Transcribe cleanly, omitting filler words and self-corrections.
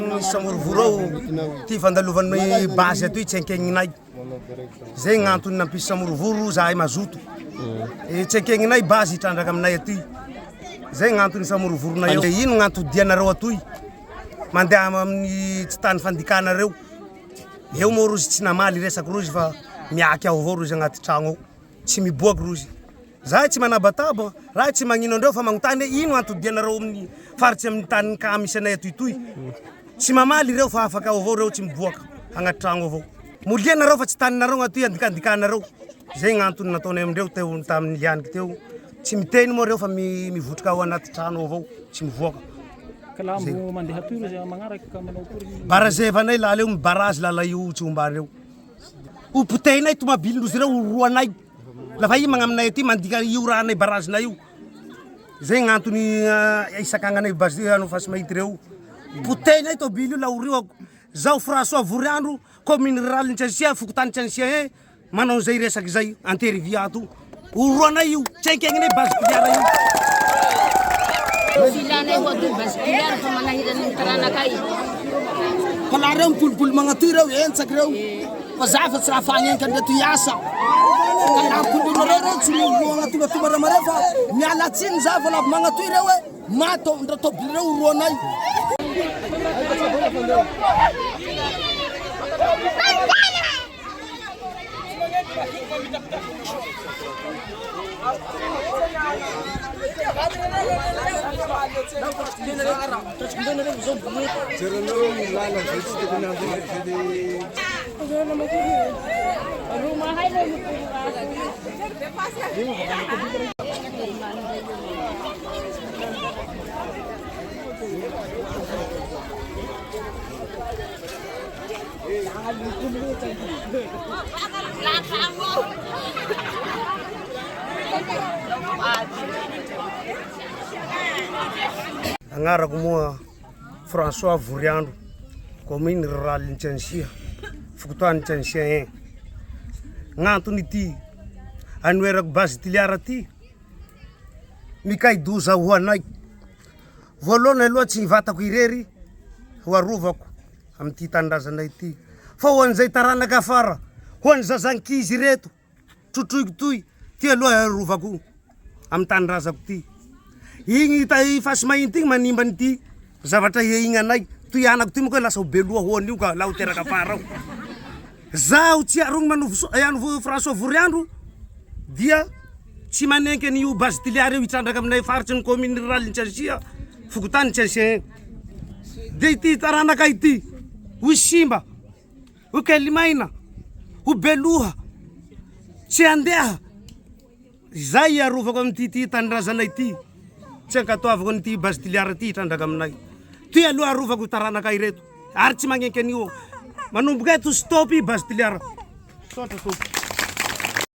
ny Samorivoro ty fandalovan'ny basy aty tsenkegninay zay gn'antony nampisy Samorivoro zahay mazoto tsenkegninay basy hitrandraka aminay aty zay gn'antony Samorovoronay eo ino gn'antodianareo atoy mandeha amin'ny tsy tany fandikanareo eo moa rozy tsy namaly resaky rozy fa miaky aho avao rozy agnaty tragno ao tsy miboaky rozy zahay tsy manabataba raha tsy magnino andreo fa magnontany ino antodianareo amin'ny faritsy amin'ny tany ka misy anay atoy tsy mamaly reo fa afaka aho avao reo tsy miboaka agnaty tragno avao molianareo fa tsy taninareo atoy andikandikanareo zay gn'antony nataonay amindreo teo tamin'ny lianiky teo tsy miteny moa reo fa mivotroka ao anaty trano avao tsy mivoaka kalambo mandeha toy rozy magnaraky ka manao akory barazevanay laha leo mibarazy lala io tsy ombareo uputehinay tomabilindrozy reo roanay lafa i magnaminay aty mandika io rahanay barazinay io zay gn'antony isakagnanay basy ano fasy mahity reo putehinay tobily io la oriako zao François Voriandro commune rurale Tsansia fokotany Tsansia manao zay resaky zay anteriviato roanay io tsenkegnay basiliara io Silanay ho ato basiliara fa manahiran ng taranakay. Pala reo pulpul mga tuy reo entsak reo. Pazafa sa fangen kan datu yasa. Kaya pulpul reo sumulo nga tuba ramarefa. Mialatsin zafa la mga tuy reo mato ndato reo ruanay. Agnarako moa François Voriandro commune rurale Tsansia fokotany Tsansia gn'antony ity anoerako basy tiliara ty mikay doza ho anay voalohany aloha tsy vatako irery ho arovako amin'ity tanindrazanay ty fa ho an'izay taranaka afara ho an'ny zazankizy reto trotroiko toy ty aloha arovako amin'ny tanindrazako ty igny fasy mahinty igny manimba n'ity zavatra igny anay toy anako ty moa lasa ho beloa hoany io ka la ho teraka afara ao zaho tsy arogny manovo François Voriandro dia tsy manenky an'io basy tiliara io hitrandraka aminay faritsy ny commune rurale Tsansia fokotany Tsansia de ity taranaka ity ho simba ho kelimaina ho beloha tsy andeha zay arovako amin'ity tanindrazanay ty tsy ankatoavako an'ity basy tiliara ty hitrandraka aminay ty aloha arovako taranaka ireto ary tsy magnenky an'io manomboka eto stop basy tiliara sotra tompoko